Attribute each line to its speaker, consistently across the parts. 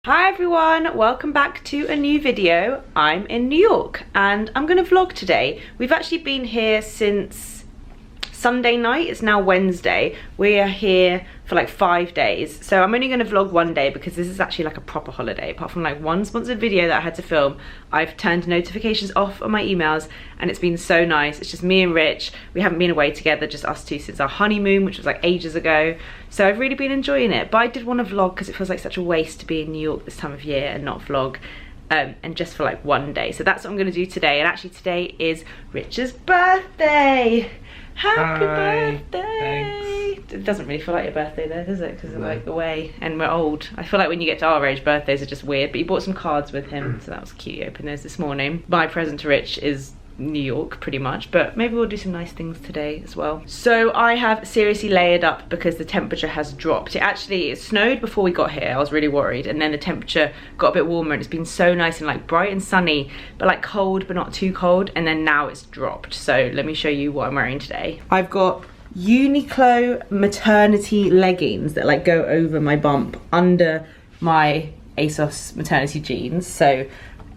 Speaker 1: Hi everyone, welcome back to a new video. I'm in New York and I'm gonna vlog today. We've actually been here since Sunday night. It's now Wednesday. We are here for like 5 days. So I'm only gonna vlog one day because this is actually like a proper holiday. Apart from like one sponsored video that I had to film, I've turned notifications off on my emails and it's been so nice. It's just me and Rich. We haven't been away together, just us two, since our honeymoon, which was like ages ago. So I've really been enjoying it. But I did want to vlog because it feels like such a waste to be in New York this time of year and not vlog. And just for like one day. So that's what I'm gonna do today. And actually today is Rich's birthday. Happy birthday! Thanks. It doesn't really feel like your birthday though, does it? Because we're like away and we're old. I feel like when you get to our age, birthdays are just weird. But he bought some cards with him, so that was cute. He opened those this morning. My present to Rich is New York pretty much, but maybe we'll do some nice things today as well. So I have seriously layered up because the temperature has dropped. It snowed before we got here. I was really worried, and then the temperature got a bit warmer and it's been so nice and like bright and sunny, but like cold but not too cold, and then now it's dropped. So let me show you what I'm wearing today. I've got Uniqlo maternity leggings that like go over my bump under my ASOS maternity jeans, so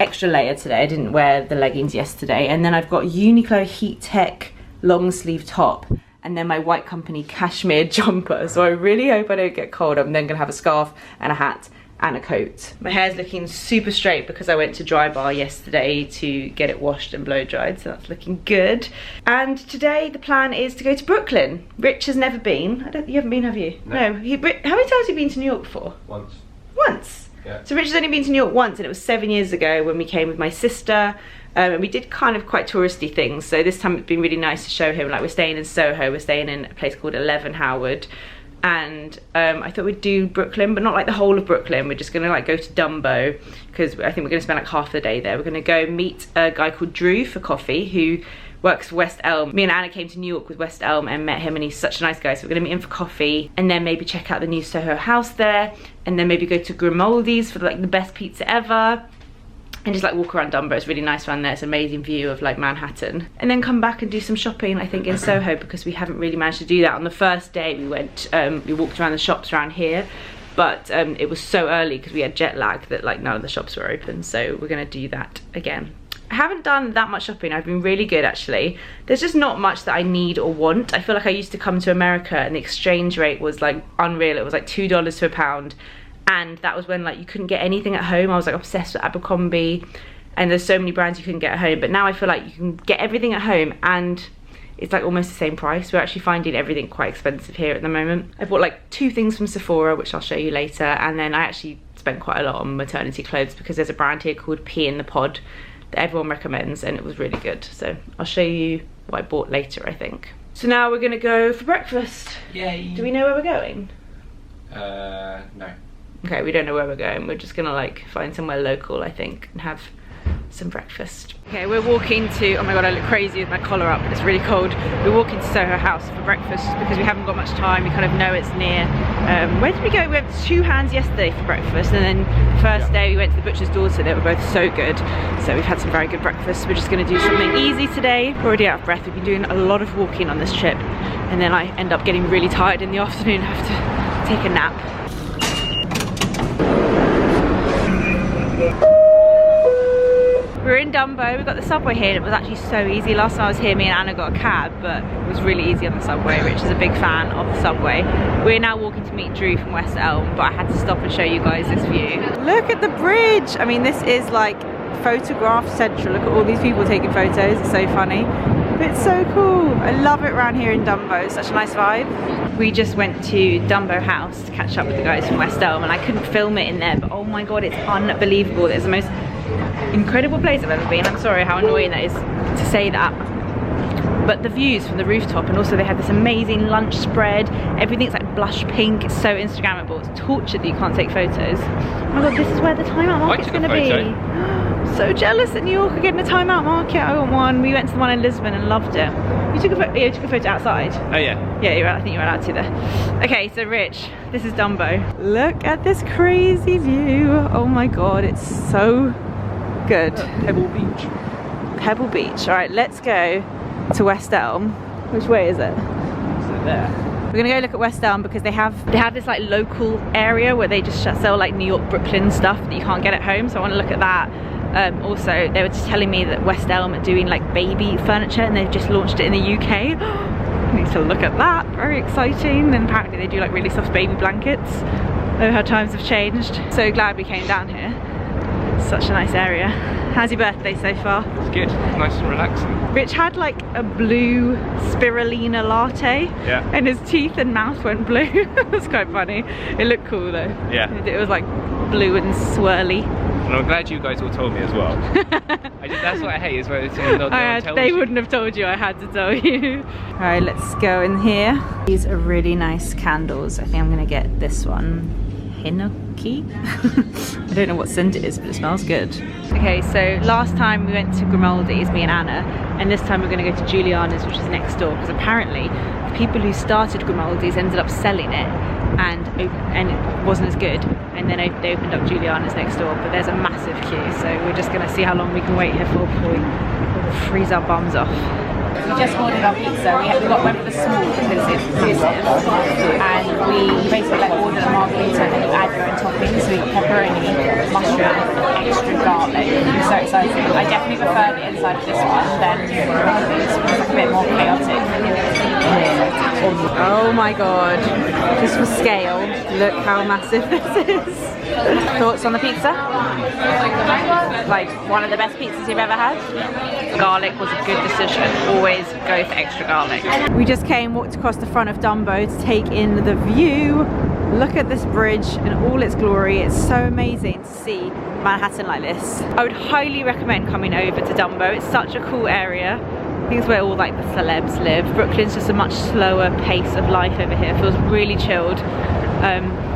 Speaker 1: extra layer today. I didn't wear the leggings yesterday. And then I've got Uniqlo Heat Tech long sleeve top, and then my White Company cashmere jumper. So I really hope I don't get cold. I'm then gonna have a scarf and a hat and a coat. My hair's looking super straight because I went to Dry Bar yesterday to get it washed and blow dried, so that's looking good. And today the plan is to go to Brooklyn. Rich has never been. You haven't been, have you? No. How many times have you been to New York before?
Speaker 2: Once.
Speaker 1: Once?
Speaker 2: Yeah. So
Speaker 1: Rich has only been to New York once, and it was 7 years ago when we came with my sister, and we did kind of quite touristy things. So this time it's been really nice to show him. Like, we're staying in Soho, we're staying in a place called 11 Howard, and I thought we'd do Brooklyn, but not like the whole of Brooklyn. We're just gonna like go to Dumbo because I think we're gonna spend like half the day there. We're gonna go meet a guy called Drew for coffee who works for West Elm. Me and Anna came to New York with West Elm and met him, and he's such a nice guy, so we're gonna meet him for coffee and then maybe check out the new Soho house there, and then maybe go to Grimaldi's for like the best pizza ever, and just like walk around Dumbo. It's really nice around there. It's an amazing view of like Manhattan, and then come back and do some shopping I think in Soho, because we haven't really managed to do that. On the first day we went, we walked around the shops around here, but it was so early because we had jet lag that like none of the shops were open, so we're gonna do that again. I haven't done that much shopping. I've been really good actually. There's just not much that I need or want. I feel like I used to come to America and the exchange rate was like unreal. It was like $2 to a pound, and that was when like you couldn't get anything at home. I was like obsessed with Abercrombie, and there's so many brands you couldn't get at home, but now I feel like you can get everything at home and it's like almost the same price. We're actually finding everything quite expensive here at the moment. I bought like 2 things from Sephora, which I'll show you later, and then I actually spent quite a lot on maternity clothes because there's a brand here called Pea in the Pod that everyone recommends, and it was really good. So I'll show you what I bought later, I think. So now we're gonna go for breakfast.
Speaker 2: Yay.
Speaker 1: Do we know where we're going?
Speaker 2: No.
Speaker 1: Okay, we don't know where we're going. We're just gonna like find somewhere local, I think, and have some breakfast. Okay, we're walking to, oh my god, I look crazy with my collar up, but it's really cold. We're walking to Soho House for breakfast because we haven't got much time. We kind of know it's near. Where did we go? We went to Two Hands yesterday for breakfast, and then first day we went to the Butcher's Daughter. They were both so good. So we've had some very good breakfast. We're just gonna do something easy today. We're already out of breath. We've been doing a lot of walking on this trip, and then I end up getting really tired in the afternoon and have to take a nap. We're in Dumbo. We got the subway here, and it was actually so easy. Last time I was here, me and Anna got a cab, but it was really easy on the subway. Rich is a big fan of the subway. We're now walking to meet Drew from West Elm, but I had to stop and show you guys this view. Look at the bridge! I mean, this is like photograph central. Look at all these people taking photos. It's so funny. But it's so cool. I love it around here in Dumbo. It's such a nice vibe. We just went to Dumbo House to catch up with the guys from West Elm, and I couldn't film it in there, but oh my god, it's unbelievable. It's the most incredible place I've ever been. I'm sorry how annoying that is to say that, but the views from the rooftop, and also they had this amazing lunch spread. Everything's like blush pink. It's so Instagrammable. It's torture that you can't take photos. Oh my god, this is where the timeout market's gonna be. So jealous that New York are getting a timeout market. I want one. We went to the one in Lisbon and loved it. You took a photo, yeah, you took a photo outside.
Speaker 2: Oh yeah.
Speaker 1: Yeah, I think you were allowed to there. Okay, so Rich, this is Dumbo. Look at this crazy view. Oh my god, it's so good.
Speaker 2: Pebble Beach.
Speaker 1: Pebble Beach. All right, let's go to West Elm. Which way is it?
Speaker 2: So there.
Speaker 1: We're gonna go look at West Elm because they have this like local area where they just sell like New York, Brooklyn stuff that you can't get at home. So I want to look at that. Also, they were just telling me that West Elm are doing like baby furniture and they've just launched it in the UK. I need to look at that. Very exciting. And apparently they do like really soft baby blankets. Oh, how times have changed. So glad we came down here. Such a nice area. How's your birthday so far?
Speaker 2: It's good, nice and relaxing.
Speaker 1: Rich had like a blue spirulina latte.
Speaker 2: Yeah. And
Speaker 1: his teeth and mouth went blue. It was quite funny. It looked cool though.
Speaker 2: Yeah.
Speaker 1: It was like blue and swirly.
Speaker 2: And I'm glad you guys all told me as well. That's what I hate is when no one tells
Speaker 1: they
Speaker 2: you.
Speaker 1: wouldn't have told you, I had to tell you. Alright, let's go in here. These are really nice candles. I think I'm gonna get this one. Hinoki? I don't know what scent it is, but it smells good. Okay, so last time we went to Grimaldi's, me and Anna, and this time we're going to go to Julliana's, which is next door, because apparently the people who started Grimaldi's ended up selling it and it wasn't as good, and then they opened up Julliana's next door, but there's a massive queue, so we're just going to see how long we can wait here for before we freeze our bums off. We just ordered our pizza. Went for the small because it's exclusive, and we basically like ordered a margherita and then you add your own toppings. So we got pepperoni, mushroom, extra garlic. I'm so excited. I definitely prefer the inside of this one than this one. It's like a bit more chaotic. Oh my god! Just for scale, look how massive this is. Thoughts on the pizza? Like one of the best pizzas you've ever had? Garlic was a good decision. Always go for extra garlic. We just walked across the front of Dumbo to take in the view. Look at this bridge in all its glory. It's so amazing to see Manhattan like this. I would highly recommend coming over to Dumbo. It's such a cool area. I think it's where all like the celebs live. Brooklyn's just a much slower pace of life over here. It feels really chilled.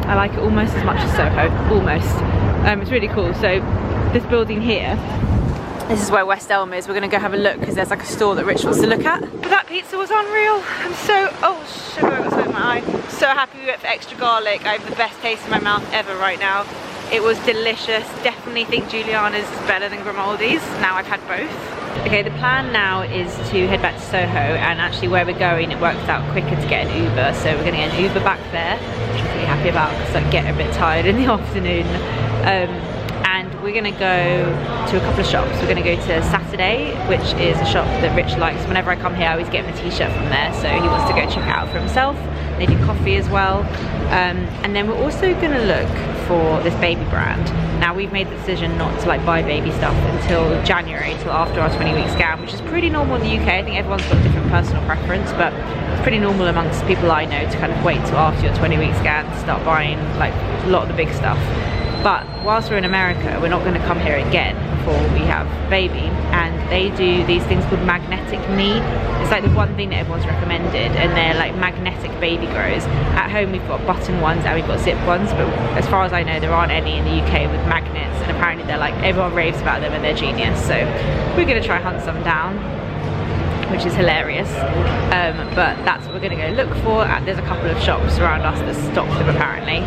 Speaker 1: I like it almost as much as Soho, almost. It's really cool. So this building here, this is where West Elm is. We're gonna go have a look because there's like a store that Rich wants to look at. But that pizza was unreal. I'm so, oh sugar, I got something in my eye. I'm so happy we went for extra garlic. I have the best taste in my mouth ever right now. It was delicious. Definitely think Julliana's is better than Grimaldi's. Now I've had both. Okay, the plan now is to head back to Soho, and actually where we're going, it works out quicker to get an Uber. So we're gonna get an Uber back there, which I'm pretty happy about because I get a bit tired in the afternoon. And we're gonna go to a couple of shops. We're gonna go to Saturday, which is a shop that Rich likes. Whenever I come here, I always get him a t-shirt from there, so he wants to go check it out for himself. They do coffee as well. And then we're also gonna look for this baby brand. Now we've made the decision not to like buy baby stuff until January, till after our 20-week scan, which is pretty normal in the UK. I think everyone's got a different personal preference, but it's pretty normal amongst people I know to kind of wait till after your 20-week scan to start buying like a lot of the big stuff. But whilst we're in America, we're not going to come here again before we have baby, and they do these things called magnetic knee. It's like the one thing that everyone's recommended, and they're like magnetic baby grows. At home we've got button ones and we've got zip ones, but as far as I know there aren't any in the UK with magnets, and apparently they're like, everyone raves about them and they're genius. So we're going to try hunt some down, which is hilarious. But that's what we're going to go look for. There's a couple of shops around us that stock them apparently.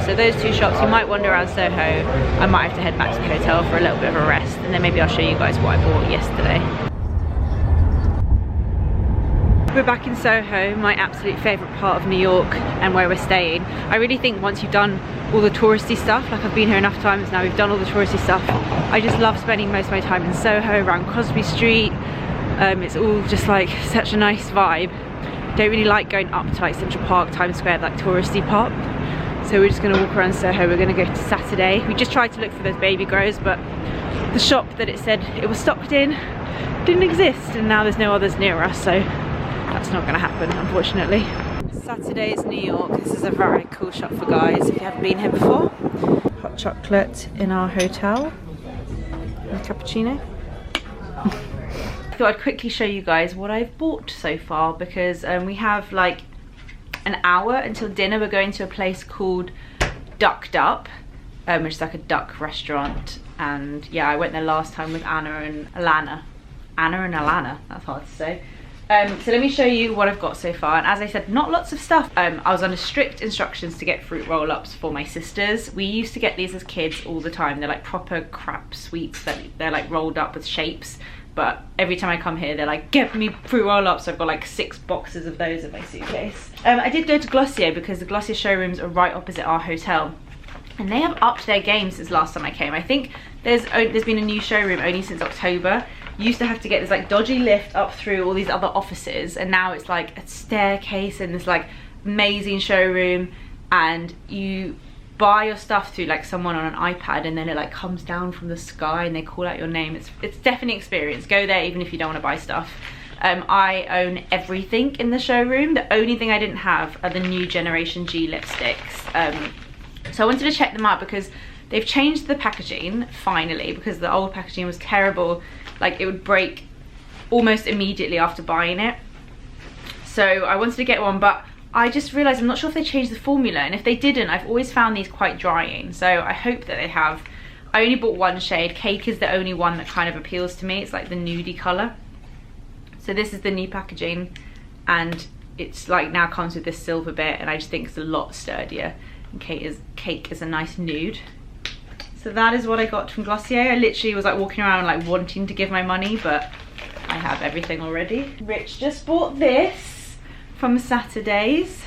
Speaker 1: So those two shops, you might wander around Soho. I might have to head back to the hotel for a little bit of a rest, and then maybe I'll show you guys what I bought yesterday. We're back in Soho, my absolute favourite part of New York and where we're staying. I really think once you've done all the touristy stuff, like I've been here enough times now, we've done all the touristy stuff. I just love spending most of my time in Soho, around Cosby Street. It's all just like such a nice vibe. Don't really like going up to like Central Park, Times Square, like touristy part. So we're just gonna walk around Soho. We're gonna go to Saturday. We just tried to look for those baby grows, but the shop that it said it was stocked in didn't exist, and now there's no others near us, so that's not gonna happen, unfortunately. Saturday's New York. This is a very cool shop for guys if you haven't been here before. Hot chocolate in our hotel. And a cappuccino. I thought I'd quickly show you guys what I've bought so far, because we have like an hour until dinner. We're going to a place called Ducked Up, which is like a duck restaurant, and yeah, I went there last time with Anna and Alana. Anna and Alana, that's hard to say. So let me show you what I've got so far, and as I said, not lots of stuff. I was under strict instructions to get fruit roll-ups for my sisters. We used to get these as kids all the time. They're like proper crap sweets that they're like rolled up with shapes. but every time I come here they're like, get me fruit roll-ups. So I've got like 6 boxes of those in my suitcase. I did go to Glossier because the Glossier showrooms are right opposite our hotel, and they have upped their game since last time I came. I think there's been a new showroom only since October. You used to have to get this like dodgy lift up through all these other offices, and now it's like a staircase and this like amazing showroom, and you buy your stuff through like someone on an iPad, and then it like comes down from the sky and they call out your name. It's definitely an experience. Go there even if you don't want to buy stuff. I own everything in the showroom. The only thing I didn't have are the new Generation G lipsticks. So I wanted to check them out because they've changed the packaging finally, because the old packaging was terrible. Like it would break almost immediately after buying it. So I wanted to get one, but I just realised I'm not sure if they changed the formula, and if they didn't, I've always found these quite drying, so I hope that they have. I only bought one shade. Cake is the only one that kind of appeals to me. It's like the nudie colour. So this is the new packaging, and it's like now comes with this silver bit, and I just think it's a lot sturdier. And cake is a nice nude. So that is what I got from Glossier. I literally was like walking around like wanting to give my money, but I have everything already. Rich just bought this from Saturdays.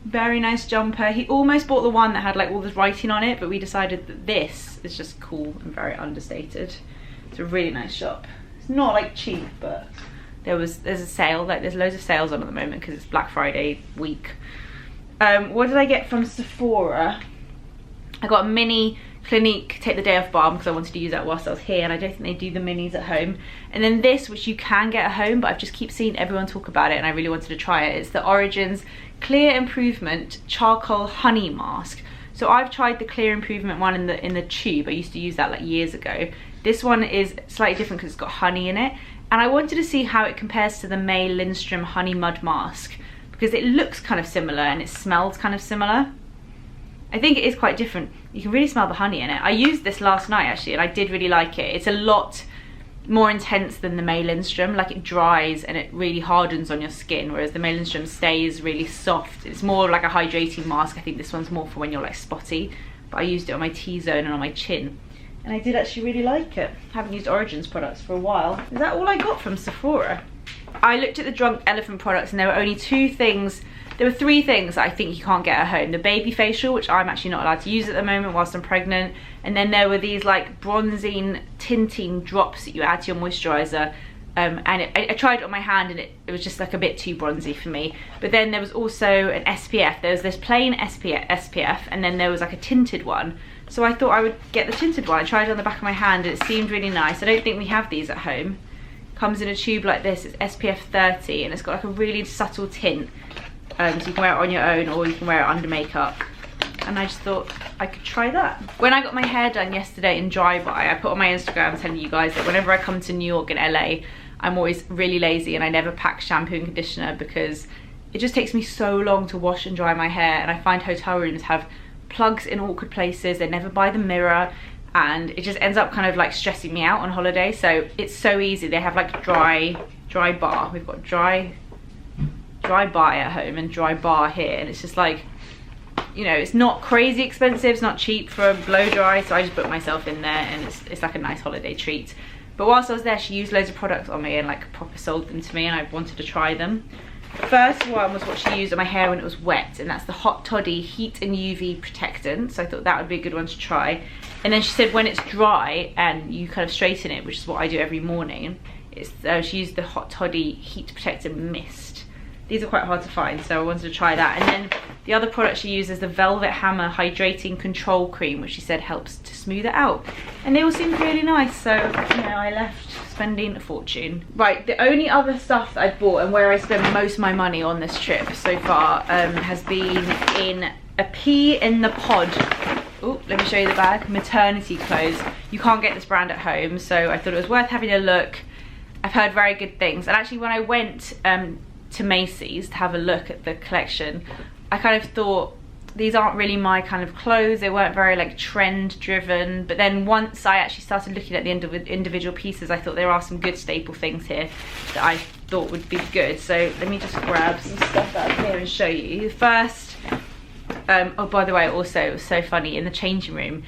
Speaker 1: Very nice jumper. He almost bought the one that had like all this writing on it, but we decided that this is just cool and very understated. It's a really nice shop. It's not like cheap, but there's a sale. Like there's loads of sales on at the moment because it's Black Friday week. What did I get from Sephora? I got a mini Clinique Take the Day Off balm because I wanted to use that whilst I was here, and I don't think they do the minis at home. And then this, which you can get at home, but I've just keep seeing everyone talk about it and I really wanted to try it. It's the Origins Clear Improvement Charcoal Honey Mask. So I've tried the Clear Improvement one in the tube. I used to use that like years ago. This one is slightly different because it's got honey in it, and I wanted to see how it compares to the May Lindstrom Honey Mud Mask because it looks kind of similar and it smells kind of similar. I think it is quite different. You can really smell the honey in it. I used this last night actually, and I did really like it. It's a lot more intense than the May Lindstrom. Like it dries and it really hardens on your skin, whereas the May Lindstrom stays really soft. It's more like a hydrating mask. I think this one's more for when you're like spotty, but I used it on my T-zone and on my chin, and I did actually really like it. I haven't used Origins products for a while. Is that all I got from Sephora? I looked at the Drunk Elephant products, and there were only 2 things. There were 3 things that I think you can't get at home. The baby facial, which I'm actually not allowed to use at the moment whilst I'm pregnant. And then there were these like bronzing tinting drops that you add to your moisturiser. And I tried it on my hand, and it was just like a bit too bronzy for me. But then there was also an SPF. There was this plain SPF, and then there was like a tinted one. So I thought I would get the tinted one. I tried it on the back of my hand and it seemed really nice. I don't think we have these at home. Comes in a tube like this. It's SPF 30 and it's got like a really subtle tint. So you can wear it on your own or you can wear it under makeup. And I just thought I could try that. When I got my hair done yesterday in Dry-By, I put on my Instagram telling you guys that whenever I come to New York and LA, I'm always really lazy and I never pack shampoo and conditioner because it just takes me so long to wash and dry my hair, and I find hotel rooms have plugs in awkward places, they're never by the mirror, and it just ends up kind of like stressing me out on holiday. So it's so easy. They have like dry bar. We've got dry bar at home and dry bar here, and it's just like, you know, it's not crazy expensive, it's not cheap for a blow dry, so I just put myself in there and it's like a nice holiday treat. But whilst I was there, she used loads of products on me and like proper sold them to me, and I wanted to try them. First one was what she used on my hair when it was wet, and that's the Hot Toddy Heat and UV Protectant. So I thought that would be a good one to try. And then she said when it's dry and you kind of straighten it, which is what I do every morning, she used the Hot Toddy Heat Protectant Mist. These are quite hard to find, so I wanted to try that. And then the other product she used is the Velvet Hammer Hydrating Control Cream, which she said helps to smooth it out. And they all seemed really nice, so you know, I left spending a fortune. Right, the only other stuff that I bought and where I spent most of my money on this trip so far has been in a pea in the pod. Oh, let me show you the bag. Maternity clothes. You can't get this brand at home, so I thought it was worth having a look. I've heard very good things, and actually when I went to Macy's to have a look at the collection, I kind of thought these aren't really my kind of clothes. They weren't very like trend driven, but then once I actually started looking at the individual pieces, I thought there are some good staple things here that I thought would be good. So let me just grab some stuff out of here and show you. First, oh by the way, also it was so funny, in the changing room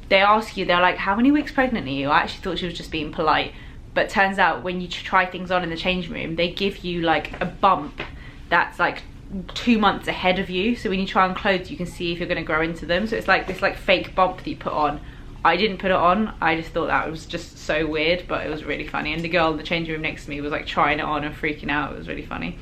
Speaker 1: they ask you, they're like, how many weeks pregnant are you? I actually thought she was just being polite, but turns out when you try things on in the changing room, they give you like a bump that's like 2 months ahead of you. So when you try on clothes, you can see if you're going to grow into them. So it's like this like fake bump that you put on. I didn't put it on. I just thought that was just so weird, but it was really funny. And the girl in the changing room next to me was like trying it on and freaking out. It was really funny.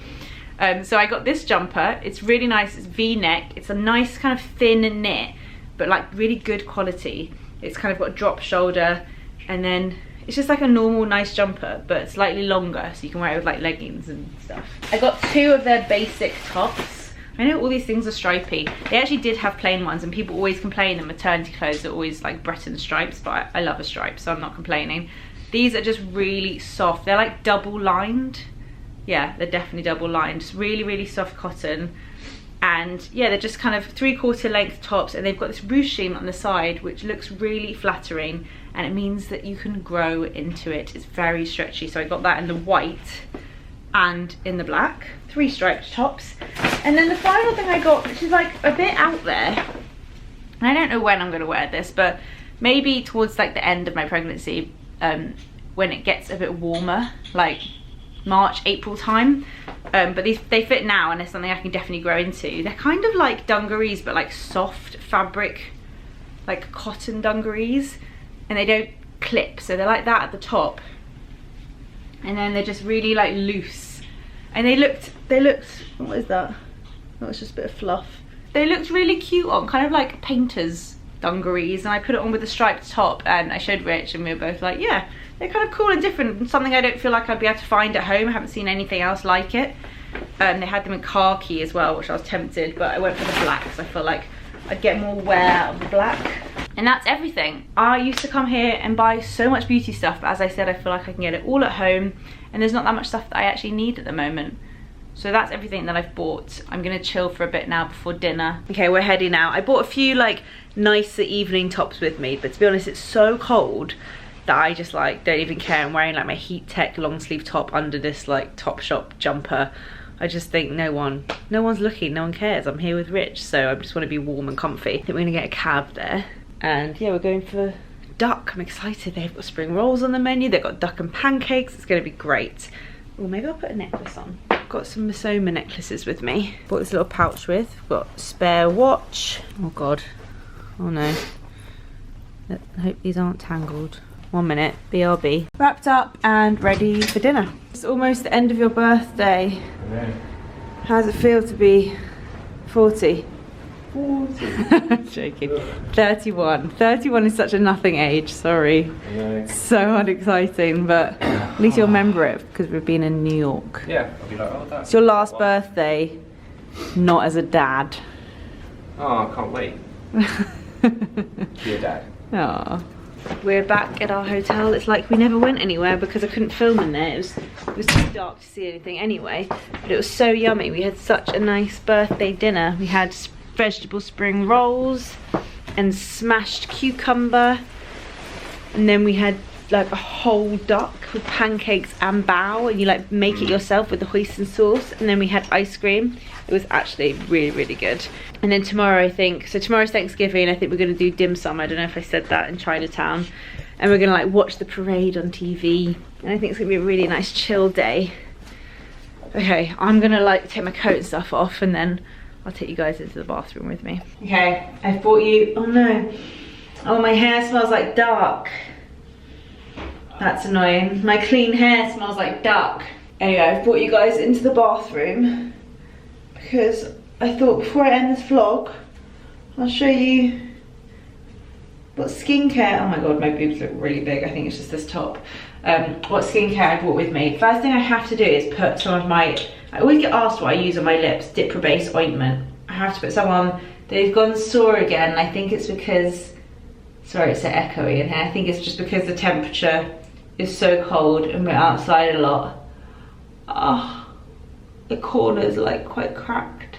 Speaker 1: So I got this jumper. It's really nice. It's V-neck. It's a nice kind of thin knit, but like really good quality. It's kind of got a drop shoulder, and then it's just like a normal nice jumper, but slightly longer, so you can wear it with like leggings and stuff. I got 2 of their basic tops. I know all these things are stripy. They actually did have plain ones, and people always complain that maternity clothes are always like Breton stripes, but I love a stripe, so I'm not complaining. These are just really soft. They're like double lined. Yeah, they're definitely double lined. Just really, really soft cotton. And yeah, they're just kind of 3/4 length tops, and they've got this ruching on the side which looks really flattering, and it means that you can grow into it. It's very stretchy. So I got that in the white and in the black. 3 striped tops. And then the final thing I got, which is like a bit out there, and I don't know when I'm going to wear this, but maybe towards like the end of my pregnancy, when it gets a bit warmer, like March, April time. But they fit now, and it's something I can definitely grow into. They're kind of like dungarees, but like soft fabric, like cotton dungarees, and they don't clip, so they're like that at the top, and then they're just really like loose. And they looked, what is that? Oh, it's just a bit of fluff. They looked really cute on, kind of like painters dungarees, and I put it on with a striped top, and I showed Rich, and we were both like, yeah, they're kind of cool and different, and something I don't feel like I'd be able to find at home. I haven't seen anything else like it. They had them in khaki as well, which I was tempted, but I went for the black because I felt like I'd get more wear out of the black. And that's everything. I used to come here and buy so much beauty stuff, but as I said, I feel like I can get it all at home, and there's not that much stuff that I actually need at the moment. So that's everything that I've bought. I'm gonna chill for a bit now before dinner. Okay, we're heading out. I bought a few like nicer evening tops with me, but to be honest, it's so cold that I just like don't even care. I'm wearing like my Heat Tech long sleeve top under this like Topshop jumper. I just think no one's looking, no one cares. I'm here with Rich, so I just want to be warm and comfy. I think we're gonna get a cab there. And yeah, we're going for duck. I'm excited. They've got spring rolls on the menu. They've got duck and pancakes. It's gonna be great. Oh, maybe I'll put a necklace on. I've got some Missoma necklaces with me. Bought this little pouch with. We've got spare watch. Oh God. Oh no. I hope these aren't tangled. 1 minute. BRB. Wrapped up and ready for dinner. It's almost the end of your birthday.
Speaker 2: Yeah.
Speaker 1: How does it feel to be 40?
Speaker 2: 40.
Speaker 1: Joking. 31. 31 is such a nothing age, sorry.
Speaker 2: Yeah.
Speaker 1: So unexciting, but at least you'll remember it because we've been in New York.
Speaker 2: Yeah, I'll be like, oh, that's...
Speaker 1: It's your last birthday, not as a dad.
Speaker 2: Oh, I can't wait. Be a dad.
Speaker 1: Aww. We're back at our hotel. It's like we never went anywhere because I couldn't film in there. It was too dark to see anything anyway, but it was so yummy. We had such a nice birthday dinner. We had vegetable spring rolls and smashed cucumber, and then we had like a whole duck with pancakes and bao, and you like make it yourself with the hoisin sauce, and then we had ice cream. It was actually really, really good. And then tomorrow, I think, so tomorrow's Thanksgiving, I think we're gonna do dim sum. I don't know if I said that, in Chinatown, and we're gonna like watch the parade on TV, and I think it's gonna be a really nice chill day. Okay, I'm gonna like take my coat and stuff off, and then I'll take you guys into the bathroom with me. Okay, I've brought you, oh no. Oh, my hair smells like duck. That's annoying. My clean hair smells like duck. Anyway, I've brought you guys into the bathroom because I thought before I end this vlog, I'll show you what skincare, oh my God, my boobs look really big. I think it's just this top. What skincare I brought with me. First thing I have to do is put some of my, I always get asked what I use on my lips, Dipper Base ointment. I have to put some on. They've gone sore again. I think it's because, sorry it's so echoey in here. I think it's just because the temperature is so cold and we're outside a lot. Oh, the corners are like quite cracked.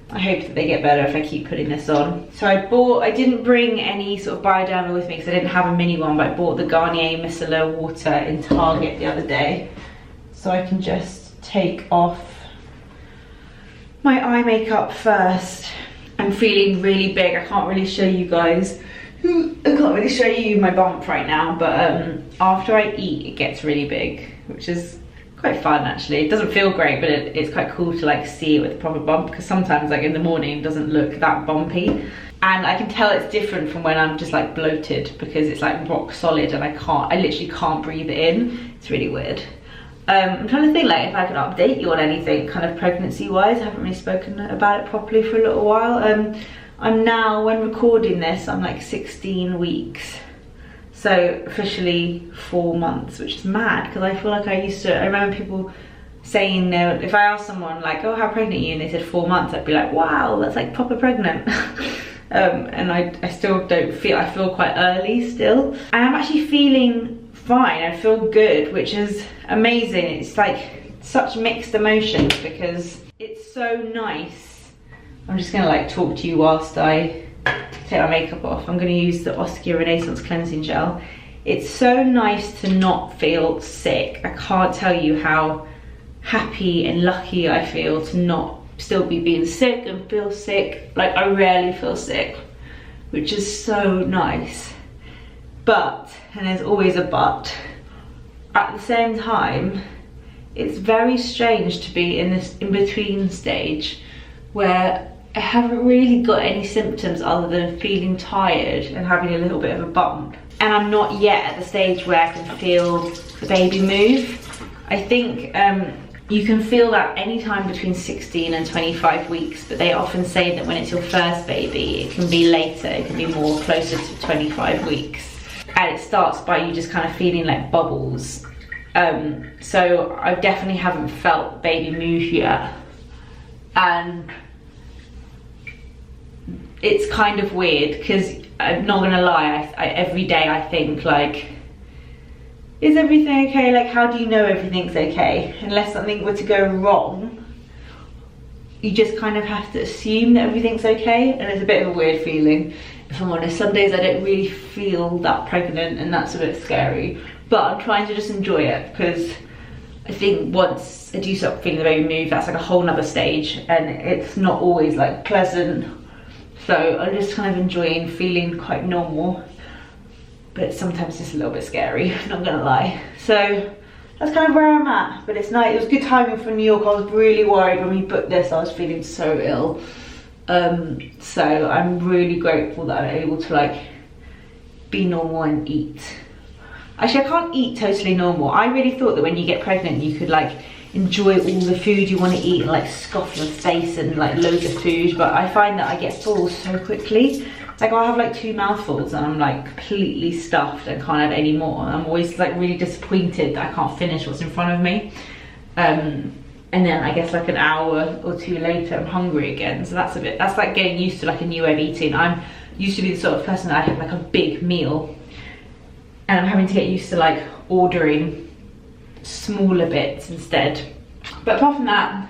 Speaker 1: I hope that they get better if I keep putting this on. So I didn't bring any sort of Bioderma with me because I didn't have a mini one, but I bought the Garnier Micellar Water in Target the other day. So I can just take off my eye makeup first. I'm feeling really big. I can't really show you guys. I can't really show you my bump right now, but after I eat it gets really big, which is quite fun actually. It doesn't feel great, but it's quite cool to like see it with a proper bump, because sometimes like in the morning it doesn't look that bumpy, and I can tell it's different from when I'm just like bloated, because it's like rock solid and I literally can't breathe it in. It's really weird. I'm trying to think like if I could update you on anything kind of pregnancy wise. I haven't really spoken about it properly for a little while. I'm now, when recording this, I'm like 16 weeks. So officially 4 months, which is mad, because I feel like I remember people saying, if I asked someone like, oh, how pregnant are you? And they said 4 months, I'd be like, wow, that's like proper pregnant. And I still don't feel, I feel quite early still. And I'm actually feeling fine, I feel good, which is amazing. It's like such mixed emotions, because it's so nice. I'm just gonna like talk to you whilst I take my makeup off. I'm gonna use the Oskia Renaissance cleansing gel. It's so nice to not feel sick. I can't tell you how happy and lucky I feel to not still be being sick and feel sick. Like I rarely feel sick, which is so nice. But, and there's always a but, at the same time, it's very strange to be in this in-between stage where I haven't really got any symptoms other than feeling tired and having a little bit of a bump. And I'm not yet at the stage where I can feel the baby move. I think you can feel that anytime between 16 and 25 weeks, but they often say that when it's your first baby, it can be later, it can be more closer to 25 weeks. And it starts by you just kind of feeling like bubbles. So I definitely haven't felt baby move yet. And it's kind of weird, because I'm not gonna lie, every day I think like, is everything okay? Like, how do you know everything's okay? Unless something were to go wrong, you just kind of have to assume that everything's okay, and it's a bit of a weird feeling. If I'm honest, some days I don't really feel that pregnant, and that's a bit scary, but I'm trying to just enjoy it, because I think once I do start feeling the baby move, that's like a whole nother stage, and it's not always like pleasant. So I'm just kind of enjoying feeling quite normal, but sometimes it's a little bit scary, not gonna lie. So that's kind of where I'm at, but it's nice. It was good timing for New York. I was really worried when we booked this. I was feeling so ill. So I'm really grateful that I'm able to like be normal and eat. Actually, I can't eat totally normal. I really thought that when you get pregnant, you could like enjoy all the food you want to eat and like scoff your face and like loads of food, but I find that I get full so quickly. Like I'll have like 2 mouthfuls and I'm like completely stuffed and can't have any more. I'm always like really disappointed that I can't finish what's in front of me. And then I guess like an hour or 2 later I'm hungry again. So that's like getting used to like a new way of eating. I'm used to be the sort of person that I'd have like a big meal, and I'm having to get used to like ordering smaller bits instead. But apart from that,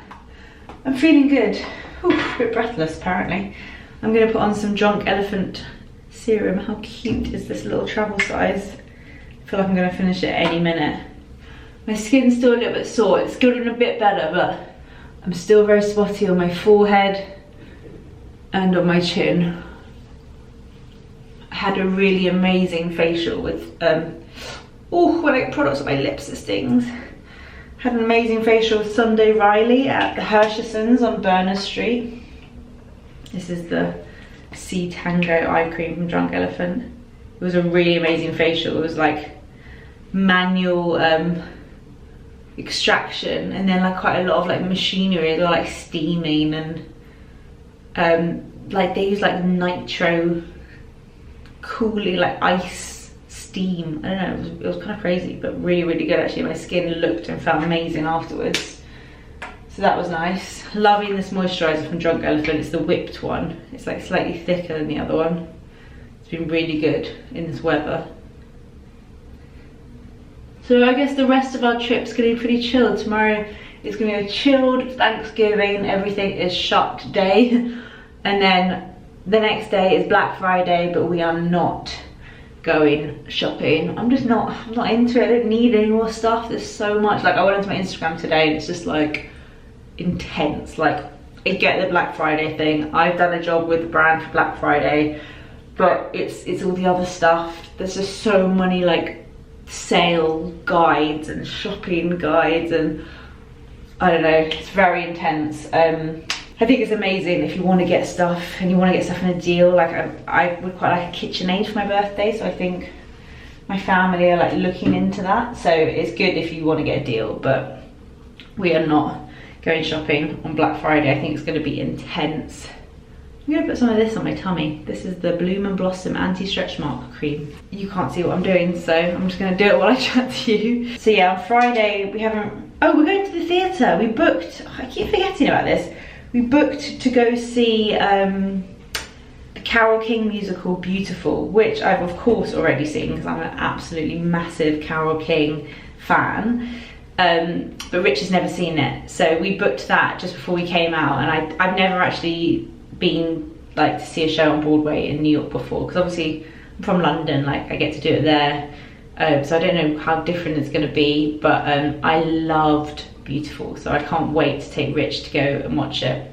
Speaker 1: I'm feeling good. Ooh, a bit breathless apparently. I'm gonna put on some Drunk Elephant serum. How cute is this little travel size? I feel like I'm gonna finish it any minute. My skin's still a little bit sore. It's getting a bit better, but I'm still very spotty on my forehead and on my chin. I had a really amazing facial with when I get products on my lips, it stings. Had an amazing facial with Sunday Riley at the Hershisons on Berners Street. This is the Sea Tango eye cream from Drunk Elephant. It was a really amazing facial. It was like manual extraction, and then like quite a lot of like machinery as well, like steaming, and like they use like nitro cooling, like ice steam. I don't know, it was kind of crazy, but really good actually. My skin looked and felt amazing afterwards, so that was nice. Loving this moisturizer from Drunk Elephant. It's the whipped one. It's like slightly thicker than the other one. It's been really good in this weather. So I guess the rest of our trip's gonna be pretty chilled. Tomorrow is gonna be a chilled Thanksgiving, everything is shut day, and then the next day is Black Friday, but we are not going shopping. I'm not into it. I don't need any more stuff. There's so much. Like I went onto my Instagram today and it's just like intense. Like I get the Black Friday thing. I've done a job with the brand for Black Friday. but it's all the other stuff. There's just so many like sale guides and shopping guides, and I don't know, it's very intense. I think it's amazing if you want to get stuff and you want to get stuff in a deal. Like I would quite like a KitchenAid for my birthday, so I think my family are like looking into that. So it's good if you want to get a deal, but we are not going shopping on Black Friday. I think it's going to be intense. I'm going to put some of this on my tummy. This is the Bloom and Blossom anti-stretch mark cream. You can't see what I'm doing, so I'm just going to do it while I chat to you. So yeah, on Friday we haven't... Oh, we're going to the theatre. We booked... Oh, I keep forgetting about this. We booked to go see the Carole King musical Beautiful, which I've of course already seen because I'm an absolutely massive Carole King fan. But Rich has never seen it, so we booked that just before we came out, and I've never actually been like to see a show on Broadway in New York before, because obviously I'm from London, like I get to do it there, so I don't know how different it's going to be, but I loved Beautiful, so I can't wait to take Rich to go and watch it.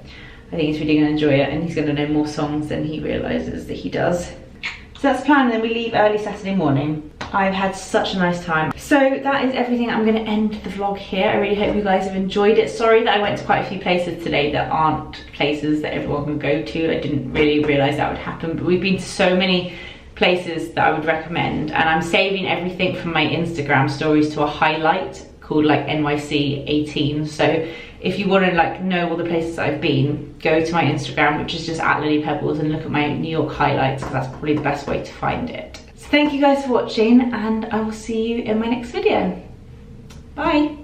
Speaker 1: I think he's really going to enjoy it, and he's going to know more songs than he realises that he does. So that's the plan, and then we leave early Saturday morning. I've had such a nice time. So that is everything. I'm going to end the vlog here. I really hope you guys have enjoyed it. Sorry that I went to quite a few places today that aren't places that everyone can go to. I didn't really realise that would happen, but we've been to so many places that I would recommend, and I'm saving everything from my Instagram stories to a highlight called like NYC 18. So if you want to like know all the places I've been, go to my Instagram, which is just @LilyPebbles, and look at my New York highlights, because that's probably the best way to find it. So thank you guys for watching, and I will see you in my next video. Bye.